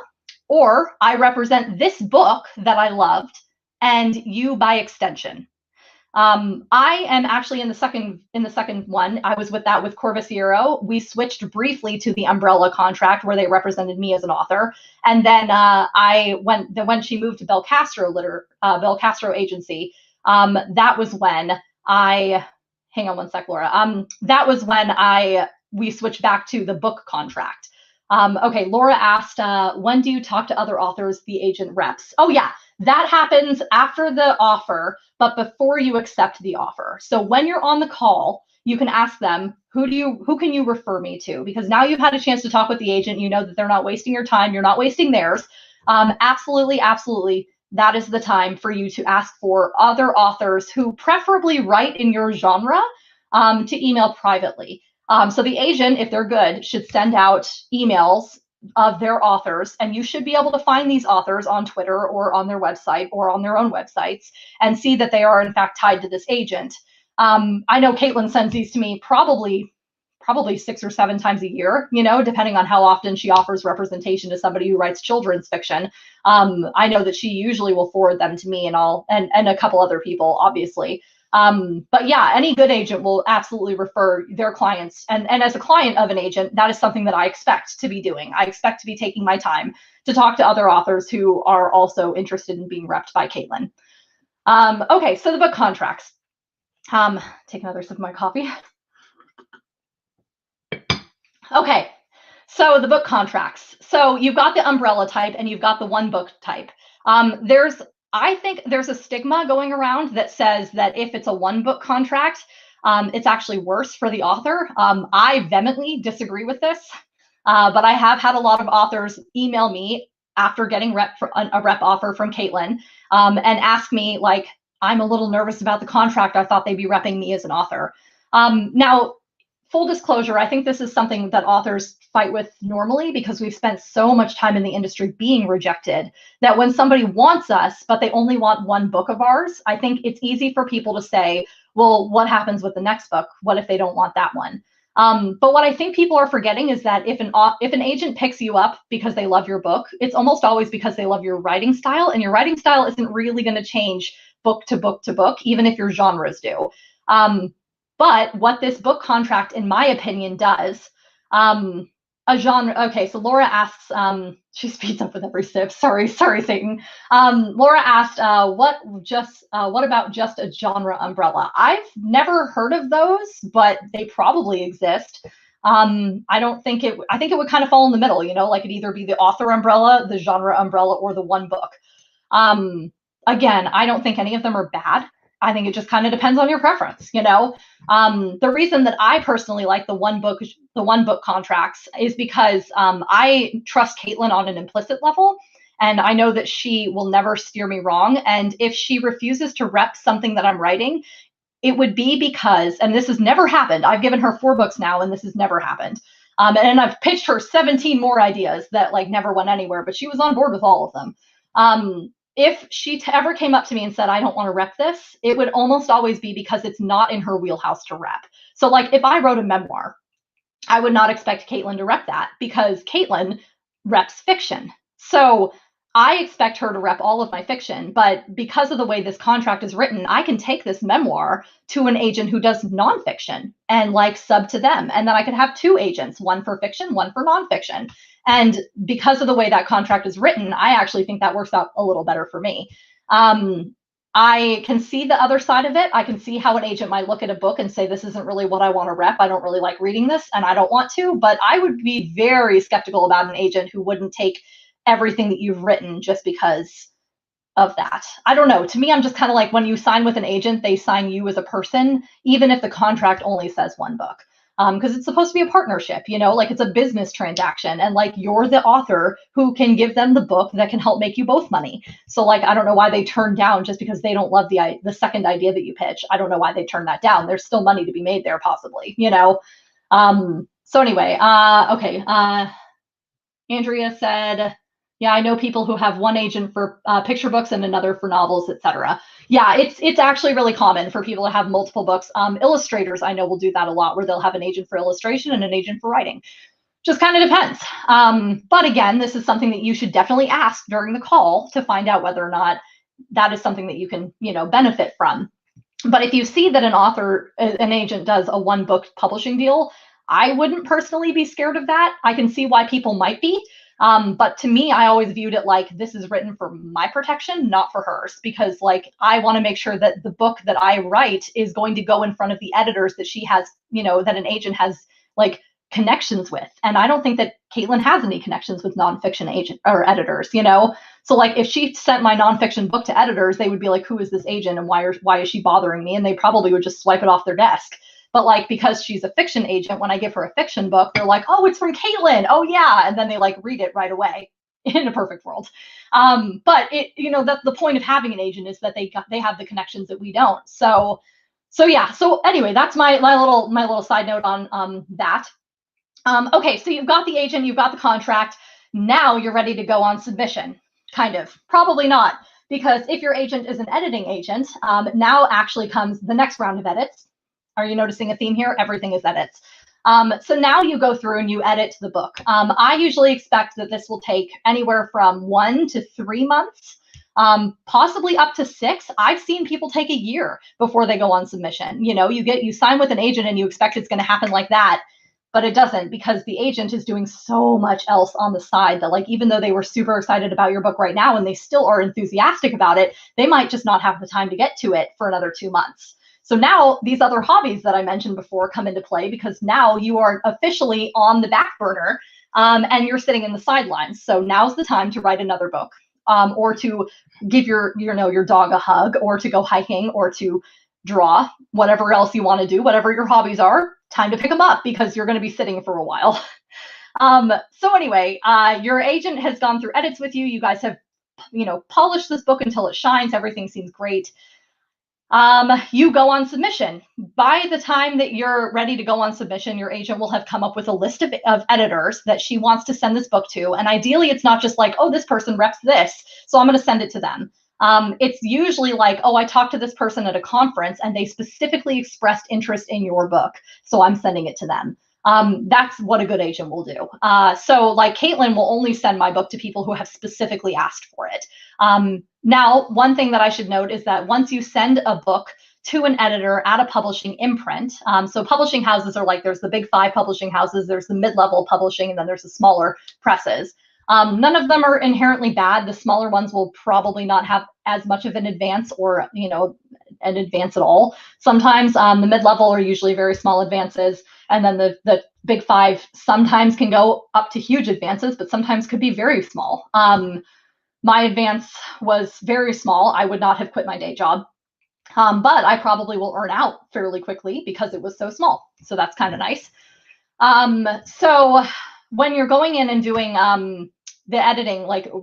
Or I represent this book that I loved, and you by extension. I am actually in the second one. I was with Corvaciero. We switched briefly to the umbrella contract where they represented me as an author, and then when she moved to Belcastro Agency, that was when I hang on one sec, Laura. That was when we switched back to the book contract. Okay, Laura asked, when do you talk to other authors, the agent reps? Oh yeah, that happens after the offer, but before you accept the offer. So when you're on the call, you can ask them, who can you refer me to? Because now you've had a chance to talk with the agent, you know that they're not wasting your time, you're not wasting theirs. Absolutely, absolutely. That is the time for you to ask for other authors who preferably write in your genre to email privately. So the agent, if they're good, should send out emails of their authors, and you should be able to find these authors on Twitter or on their website or on their own websites and see that they are in fact tied to this agent. I know Caitlin sends these to me probably 6 or 7 times a year, you know, depending on how often she offers representation to somebody who writes children's fiction. I know that she usually will forward them to me and a couple other people, obviously. But yeah, any good agent will absolutely refer their clients. And as a client of an agent, that is something that I expect to be doing. I expect to be taking my time to talk to other authors who are also interested in being repped by Caitlin. Okay, so the book contracts. Take another sip of my coffee. Okay, so the book contracts. So you've got the umbrella type and you've got the one book type. I think there's a stigma going around that says that if it's a one book contract, it's actually worse for the author. I vehemently disagree with this, but I have had a lot of authors email me after getting a rep offer from Caitlin and ask me, like, I'm a little nervous about the contract. I thought they'd be repping me as an author. Now, full disclosure, I think this is something that authors fight with normally because we've spent so much time in the industry being rejected that when somebody wants us, but they only want one book of ours, I think it's easy for people to say, well, what happens with the next book? What if they don't want that one? But what I think people are forgetting is that if an agent picks you up because they love your book, it's almost always because they love your writing style, and your writing style isn't really going to change book to book to book, even if your genres do. But what this book contract, in my opinion, does, a genre. Okay, so Laura asks, she speeds up with every sip. Sorry, Satan. Laura asked, what about just a genre umbrella? I've never heard of those, but they probably exist. I think it would kind of fall in the middle, you know, like it'd either be the author umbrella, the genre umbrella, or the one book. Again, I don't think any of them are bad. I think it just kind of depends on your preference, you know. The reason that I personally like the one book contracts is because I trust Caitlin on an implicit level, and I know that she will never steer me wrong. And if she refuses to rep something that I'm writing, it would be because, and this has never happened. I've given her 4 books now, and this has never happened. And I've pitched her 17 more ideas that like never went anywhere, but she was on board with all of them. If she ever came up to me and said, I don't want to rep this, it would almost always be because it's not in her wheelhouse to rep. So like if I wrote a memoir, I would not expect Caitlin to rep that because Caitlin reps fiction. So I expect her to rep all of my fiction, but because of the way this contract is written, I can take this memoir to an agent who does nonfiction and like sub to them. And then I could have 2 agents, one for fiction, one for nonfiction. And because of the way that contract is written, I actually think that works out a little better for me. I can see the other side of it. I can see how an agent might look at a book and say, this isn't really what I want to rep. I don't really like reading this and I don't want to, but I would be very skeptical about an agent who wouldn't take everything that you've written just because of that. I don't know. To me, I'm just kind of like when you sign with an agent, they sign you as a person, even if the contract only says one book. Because it's supposed to be a partnership, you know, like it's a business transaction and like you're the author who can give them the book that can help make you both money. So like, I don't know why they turn down just because they don't love the second idea that you pitch. I don't know why they turn that down. There's still money to be made there possibly, you know? So anyway, okay. Andrea said, yeah, I know people who have one agent for picture books and another for novels, etc. Yeah, it's actually really common for people to have multiple books. Illustrators, I know, will do that a lot, where they'll have an agent for illustration and an agent for writing. Just kind of depends. But again, this is something that you should definitely ask during the call to find out whether or not that is something that you can, you know, benefit from. But if you see that an agent does a one book publishing deal, I wouldn't personally be scared of that. I can see why people might be. But to me, I always viewed it like this is written for my protection, not for hers, because like I want to make sure that the book that I write is going to go in front of the editors that she has, that an agent has like connections with. And I don't think that Caitlin has any connections with nonfiction agent or editors, So like if she sent my nonfiction book to editors, they would be like, who is this agent and why is she bothering me? And they probably would just swipe it off their desk. But like because she's a fiction agent, when I give her a fiction book, they're like, oh, it's from Caitlin. Oh yeah. And then they like read it right away in a perfect world. But that's the point of having an agent is that they have the connections that we don't. So yeah. So anyway, that's my little side note on that. Okay, so you've got the agent, you've got the contract. Now you're ready to go on submission. Kind of. Probably not, because if your agent is an editing agent, now actually comes the next round of edits. Are you noticing a theme here? Everything is edits. So now you go through and you edit the book. I usually expect that this will take anywhere from 1 to 3 months, possibly up to 6. I've seen people take a year before they go on submission. You sign with an agent and you expect it's going to happen like that. But it doesn't, because the agent is doing so much else on the side that like even though they were super excited about your book right now and they still are enthusiastic about it, they might just not have the time to get to it for another 2 months. So now these other hobbies that I mentioned before come into play, because now you are officially on the back burner, and you're sitting in the sidelines. So now's the time to write another book, or to give your dog a hug, or to go hiking, or to draw, whatever else you want to do, whatever your hobbies are. Time to pick them up, because you're going to be sitting for a while. So anyway, your agent has gone through edits with you. You guys have, polished this book until it shines. Everything seems great. You go on submission. By the time that you're ready to go on submission, your agent will have come up with a list of editors that she wants to send this book to. And ideally, it's not just like, oh, this person reps this, so I'm going to send it to them. It's usually like, oh, I talked to this person at a conference and they specifically expressed interest in your book, so I'm sending it to them. That's what a good agent will do. So like Caitlin will only send my book to people who have specifically asked for it. Now, one thing that I should note is that once you send a book to an editor at a publishing imprint, so publishing houses are like, there's the big 5 publishing houses, there's the mid-level publishing, and then there's the smaller presses. None of them are inherently bad. The smaller ones will probably not have as much of an advance, or an advance at all. Sometimes the mid-level are usually very small advances, and then the big 5 sometimes can go up to huge advances, but sometimes could be very small. My advance was very small. I would not have quit my day job, but I probably will earn out fairly quickly because it was so small. So that's kind of nice. So when you're going in and doing the editing,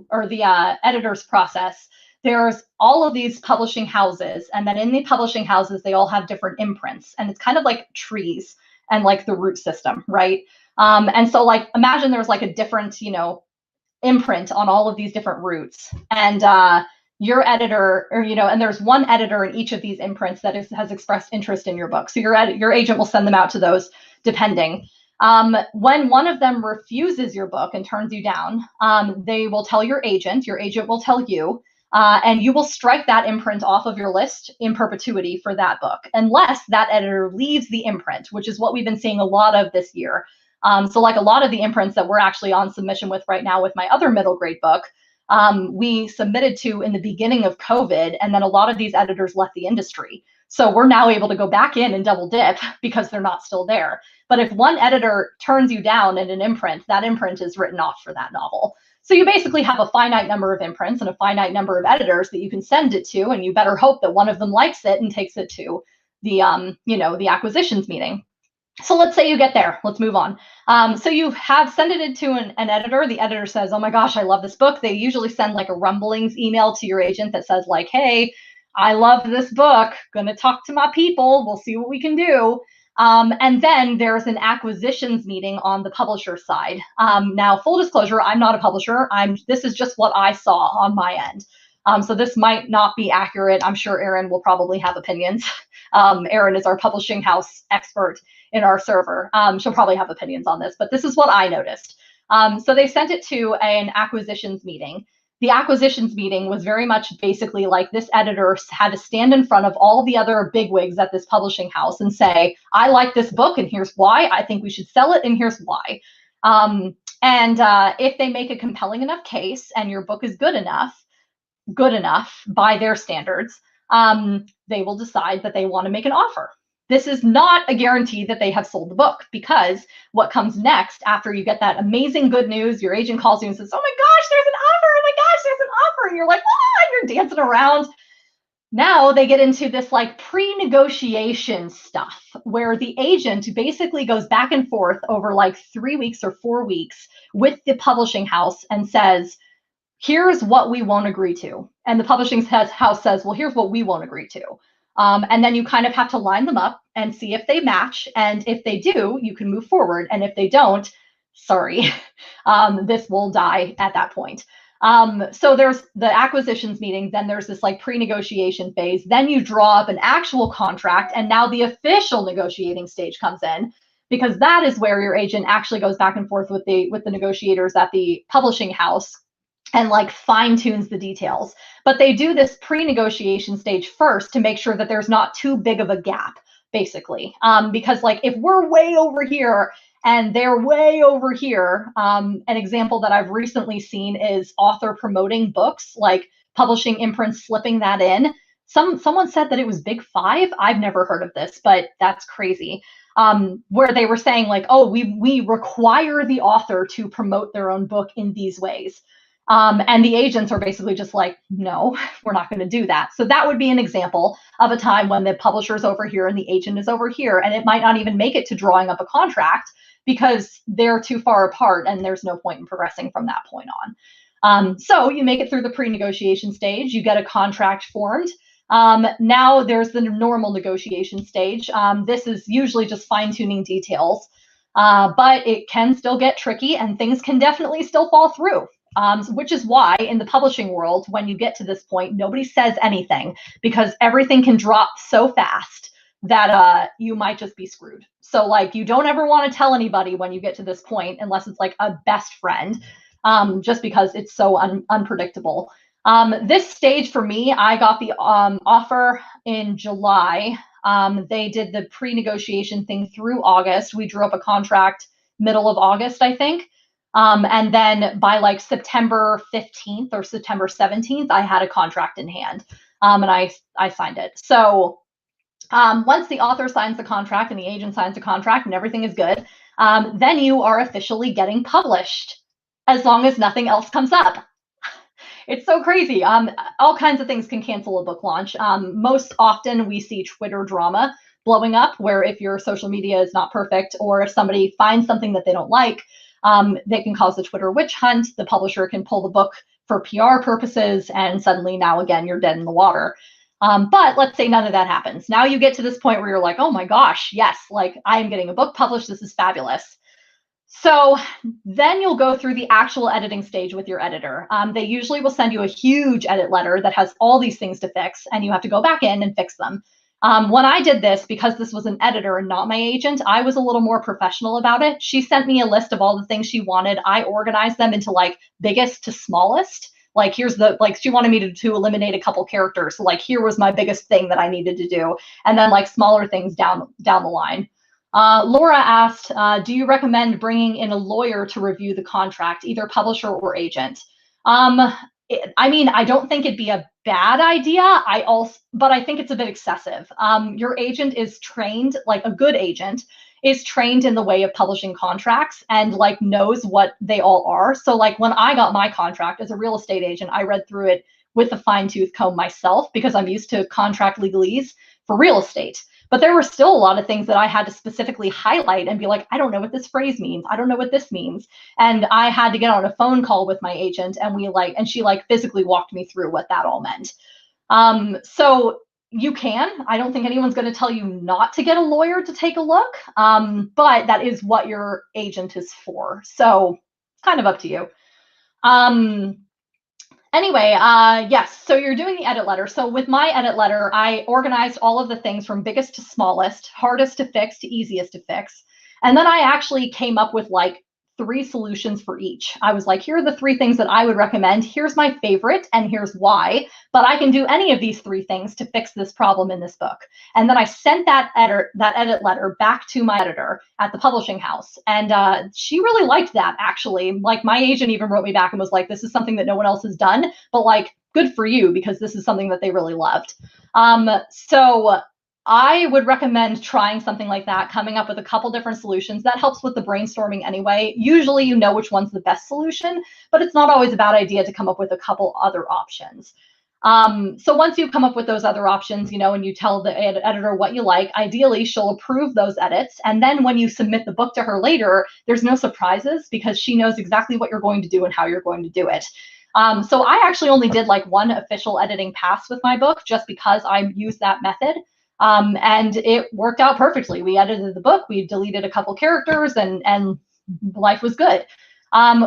or the editor's process, there's all of these publishing houses, and then in the publishing houses, they all have different imprints, and it's kind of like trees and like the root system, right? And so like imagine there's like a different, imprint on all of these different roots, and your editor, or and there's one editor in each of these imprints that has expressed interest in your book. So your agent will send them out to those depending. When one of them refuses your book and turns you down, they will tell your agent will tell you, and you will strike that imprint off of your list in perpetuity for that book, unless that editor leaves the imprint, which is what we've been seeing a lot of this year. So like a lot of the imprints that we're actually on submission with right now with my other middle grade book, we submitted to in the beginning of COVID, and then a lot of these editors left the industry. So we're now able to go back in and double dip because they're not still there. But if one editor turns you down in an imprint, that imprint is written off for that novel. So you basically have a finite number of imprints and a finite number of editors that you can send it to, and you better hope that one of them likes it and takes it to the, the acquisitions meeting. So let's say you get there. Let's move on. So you have sent it to an editor. The editor says, oh my gosh, I love this book. They usually send like a rumblings email to your agent that says like, hey, I love this book. Going to talk to my people. We'll see what we can do. And then there's an acquisitions meeting on the publisher side. Now, full disclosure, I'm not a publisher. This is just what I saw on my end. So this might not be accurate. I'm sure Erin will probably have opinions. Erin is our publishing house expert in our server. She'll probably have opinions on this, but this is what I noticed. So they sent it to an acquisitions meeting. the acquisitions meeting was very much basically like this editor had to stand in front of all the other bigwigs at this publishing house and say, I like this book and here's why. I think we should sell it and here's why. And if they make a compelling enough case and your book is good enough by their standards, they will decide that they want to make an offer. This is not a guarantee that they have sold the book, because what comes next after you get that amazing good news, your agent calls you and says, oh my gosh, there's an offer. Oh my gosh, there's an offer. And you're like, ah, and you're dancing around. Now they get into this like pre-negotiation stuff where the agent basically goes back and forth over like 3 weeks or 4 weeks with the publishing house and says, here's what we won't agree to. And the publishing house says, well, here's what we won't agree to. And then you kind of have to line them up and see if they match. And if they do, you can move forward. And if they don't, sorry, this will die at that point. So there's the acquisitions meeting, then there's this like pre-negotiation phase, then you draw up an actual contract, and now the official negotiating stage comes in, because that is where your agent actually goes back and forth with the negotiators at the publishing house and like fine tunes the details. But they do this pre-negotiation stage first to make sure that there's not too big of a gap, basically. Because like if we're way over here and they're way over here, an example that I've recently seen is author promoting books, like publishing imprints slipping that in. Someone said that it was Big Five. I've never heard of this, but that's crazy. Where they were saying like, oh, we require the author to promote their own book in these ways. And the agents are basically just like, no, we're not going to do that. So that would be an example of a time when the publisher is over here and the agent is over here, and it might not even make it to drawing up a contract because they're too far apart and there's no point in progressing from that point on. So you make it through the pre-negotiation stage, you get a contract formed. Now there's the normal negotiation stage. This is usually just fine-tuning details, but it can still get tricky and things can definitely still fall through. Which is why in the publishing world, when you get to this point, nobody says anything, because everything can drop so fast that you might just be screwed. So like you don't ever want to tell anybody when you get to this point, unless it's like a best friend, just because it's so unpredictable. This stage for me, I got the offer in July. They did the pre-negotiation thing through August. We drew up a contract middle of August, I think. And then by like September 15th or September 17th, I had a contract in hand, and I signed it. So once the author signs the contract and the agent signs the contract and everything is good, then you are officially getting published, as long as nothing else comes up. It's so crazy. All kinds of things can cancel a book launch. Most often we see Twitter drama blowing up, where if your social media is not perfect, or if somebody finds something that they don't like, they can cause the Twitter witch hunt. The publisher can pull the book for PR purposes, and suddenly now again, you're dead in the water. But let's say none of that happens. Now you get to this point where you're like, oh my gosh, yes, like I am getting a book published. This is fabulous. So then you'll go through the actual editing stage with your editor. They usually will send you a huge edit letter that has all these things to fix, and you have to go back in and fix them. When I did this, because this was an editor and not my agent, I was a little more professional about it. She sent me a list of all the things she wanted. I organized them into like biggest to smallest. Like here's the, like she wanted me to eliminate a couple characters. So like here was my biggest thing that I needed to do. And then like smaller things down the line. Laura asked, do you recommend bringing in a lawyer to review the contract, either publisher or agent? I mean, I don't think it'd be a bad idea. But I think it's a bit excessive. Your agent is trained, like a good agent is trained in the way of publishing contracts and like knows what they all are. So like when I got my contract as a real estate agent, I read through it with a fine-tooth comb myself, because I'm used to contract legalese for real estate. But there were still a lot of things that I had to specifically highlight and be like, I don't know what this phrase means. I don't know what this means. And I had to get on a phone call with my agent, and she physically walked me through what that all meant. So you can. I don't think anyone's going to tell you not to get a lawyer to take a look, but that is what your agent is for. So it's kind of up to you. Anyway, yes, so you're doing the edit letter. So with my edit letter, I organized all of the things from biggest to smallest, hardest to fix to easiest to fix. And then I actually came up with like 3 solutions for each. I was like, here are the 3 things that I would recommend. Here's my favorite, and here's why. But I can do any of these 3 things to fix this problem in this book. And then I sent that edit letter back to my editor at the publishing house. And she really liked that, actually. Like, my agent even wrote me back and was like, this is something that no one else has done, but like, good for you, because this is something that they really loved. So I would recommend trying something like that, coming up with a couple different solutions. That helps with the brainstorming anyway. Usually you know which one's the best solution, but it's not always a bad idea to come up with a couple other options. So once you come up with those other options, you know, and you tell the editor what you like, ideally she'll approve those edits. And then when you submit the book to her later, there's no surprises, because she knows exactly what you're going to do and how you're going to do it. So I actually only did like 1 official editing pass with my book, just because I used that method. And it worked out perfectly. We edited the book, we deleted a couple characters, and life was good.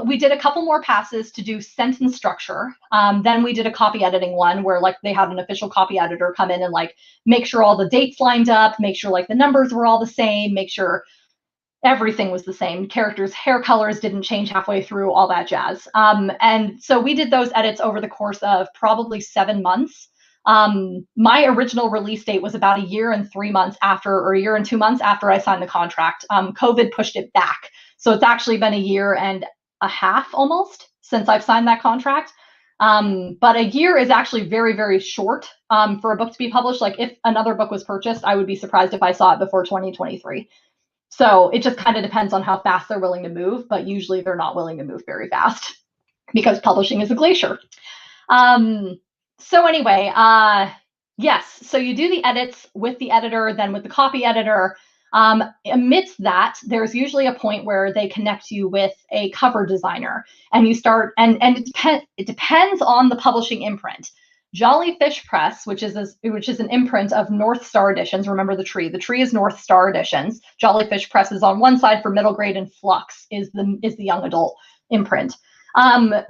We did a couple more passes to do sentence structure. Then we did a copy editing one where like they had an official copy editor come in and like make sure all the dates lined up, make sure like the numbers were all the same, make sure everything was the same. Characters' hair colors didn't change halfway through, all that jazz. And so we did those edits over the course of probably 7 months. My original release date was about 1 year and 3 months after, or 1 year and 2 months after I signed the contract. COVID pushed it back. So it's actually been 1.5 years almost since I've signed that contract. But 1 year is actually very, very short for a book to be published. Like, if another book was purchased, I would be surprised if I saw it before 2023. So it just kind of depends on how fast they're willing to move, but usually they're not willing to move very fast because publishing is a glacier. So anyway, yes, so you do the edits with the editor, then with the copy editor. Amidst that, there's usually a point where they connect you with a cover designer, and you start, and it depends on the publishing imprint. Jollyfish Press, which is an imprint of North Star Editions. Remember the tree. The tree is North Star Editions. Jollyfish Press is on one side for middle grade, and Flux is the young adult imprint.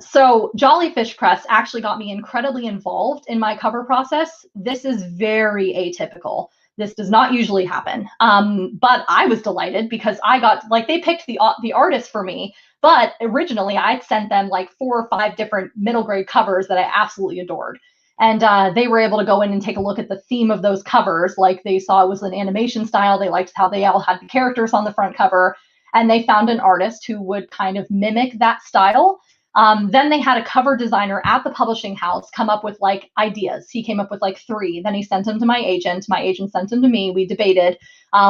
So Jollyfish Press actually got me incredibly involved in my cover process. This is very atypical. This does not usually happen. But I was delighted because I got, like, they picked the artist for me, but originally I'd sent them like 4 or 5 different middle grade covers that I absolutely adored. And they were able to go in and take a look at the theme of those covers. Like, they saw it was an animation style. They liked how they all had the characters on the front cover. And they found an artist who would kind of mimic that style. Then they had a cover designer at the publishing house come up with like ideas. He came up with like 3. Then he sent them to my agent. My agent sent them to me. We debated.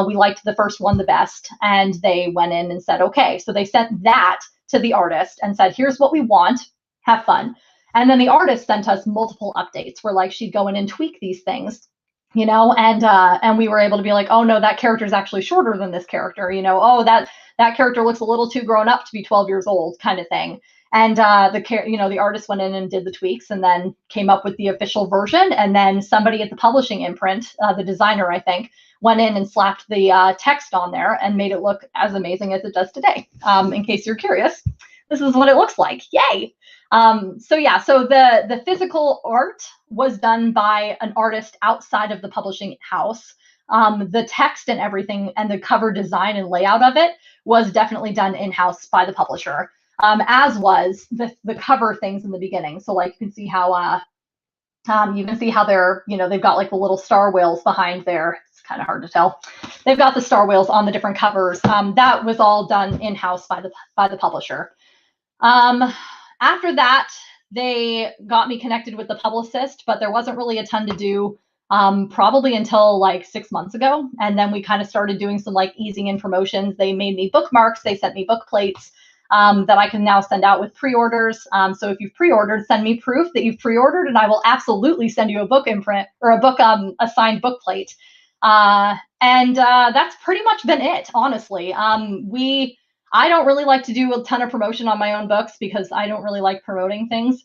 We liked the first one the best. And they went in and said, okay. So they sent that to the artist and said, here's what we want. Have fun. And then the artist sent us multiple updates where like she'd go in and tweak these things, you know, and we were able to be like, oh no, that character is actually shorter than this character, you know, oh, that character looks a little too grown up to be 12 years old, kind of thing. And the artist went in and did the tweaks and then came up with the official version. And then somebody at the publishing imprint, the designer, I think, went in and slapped the text on there and made it look as amazing as it does today. In case you're curious, this is what it looks like. Yay! So the physical art was done by an artist outside of the publishing house. The text and everything and the cover design and layout of it was definitely done in-house by the publisher, as was the cover things in the beginning. So like you can see how they're, you know, they've got like the little star whales behind there. It's kind of hard to tell. They've got the star whales on the different covers. That was all done in-house by the publisher. After that, they got me connected with the publicist, but there wasn't really a ton to do probably until like 6 months ago. And then we kind of started doing some like easing in promotions. They made me bookmarks. They sent me book plates that I can now send out with pre-orders. So if you've pre-ordered, send me proof that you've pre-ordered, and I will absolutely send you a book imprint or a signed book plate. And that's pretty much been it, honestly. I don't really like to do a ton of promotion on my own books because I don't really like promoting things.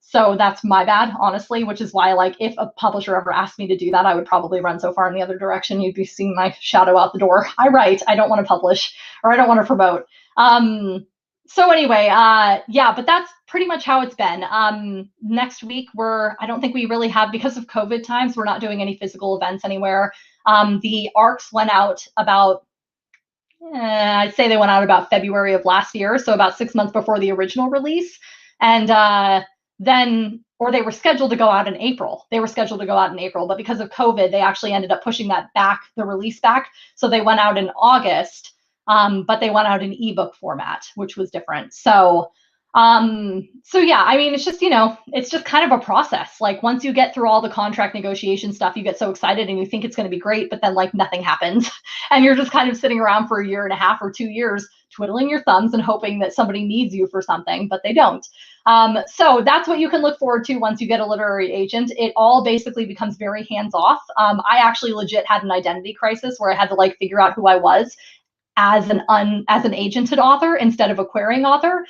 So that's my bad, honestly, which is why, like, if a publisher ever asked me to do that, I would probably run so far in the other direction. You'd be seeing my shadow out the door. I write, I don't want to publish, or I don't want to promote. So anyway, yeah, but that's pretty much how it's been. Next week, I don't think we really have, because of COVID times, we're not doing any physical events anywhere. The ARCs went out about I'd say they went out about February of last year, so about 6 months before the original release. And then, or they were scheduled to go out in April. They were scheduled to go out in April, but because of COVID, they actually ended up pushing that back, the release back. So they went out in August, but they went out in ebook format, which was different. So yeah, I mean, it's just, it's just kind of a process. Like once you get through all the contract negotiation stuff, you get so excited and you think it's going to be great, but then like nothing happens. And you're just kind of sitting around for a year and a half or 2 years, twiddling your thumbs and hoping that somebody needs you for something, but they don't. So that's what you can look forward to once you get a literary agent. It all basically becomes very hands-off. I actually legit had an identity crisis where I had to like figure out who I was as an agented author instead of a querying author,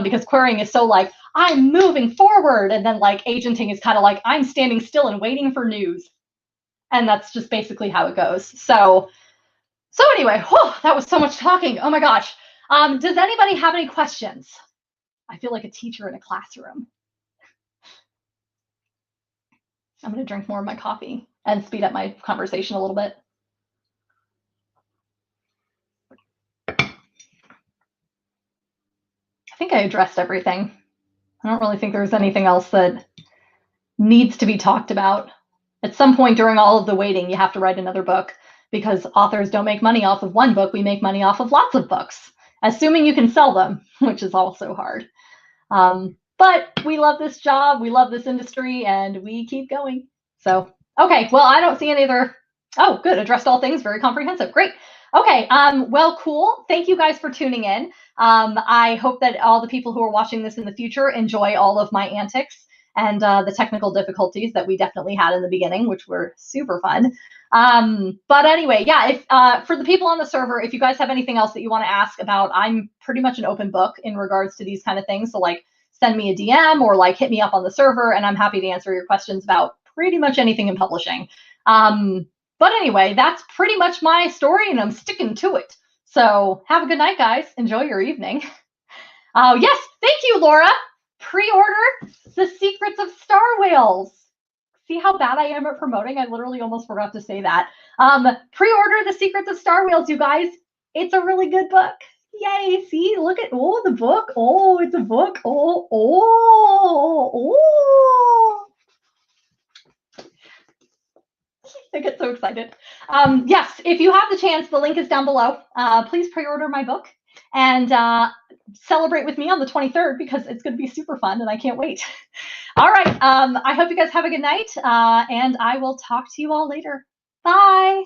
because querying is so like, I'm moving forward, and then like agenting is kind of like, I'm standing still and waiting for news. And that's just basically how it goes. So anyway, whew, that was so much talking. Oh my gosh. Does anybody have any questions? I feel like a teacher in a classroom. I'm going to drink more of my coffee and speed up my conversation a little bit. I think I addressed everything. I don't really think there's anything else that needs to be talked about. At some point during all of the waiting, you have to write another book, because authors don't make money off of one book. We make money off of lots of books, assuming you can sell them, which is also hard. But we love this job, we love this industry, and we keep going. So, okay, well, I don't see any other. Oh, good, addressed all things, very comprehensive, great. Okay, well, cool. Thank you guys for tuning in. I hope that all the people who are watching this in the future enjoy all of my antics and the technical difficulties that we definitely had in the beginning, which were super fun. But anyway, yeah, if for the people on the server, if you guys have anything else that you want to ask about, I'm pretty much an open book in regards to these kind of things. So like send me a DM or like hit me up on the server, and I'm happy to answer your questions about pretty much anything in publishing. But anyway, that's pretty much my story, and I'm sticking to it. So have a good night, guys. Enjoy your evening. Oh, yes, thank you, Laura. Pre-order The Secrets of Star Whales. See how bad I am at promoting? I literally almost forgot to say that. Pre-order The Secrets of Star Whales, you guys. It's a really good book. Yay, see, look at, oh, the book. Oh, it's a book. Oh. I get so excited. Yes, if you have the chance, the link is down below. Please pre-order my book and celebrate with me on the 23rd, because it's going to be super fun and I can't wait. All right. I hope you guys have a good night, and I will talk to you all later. Bye.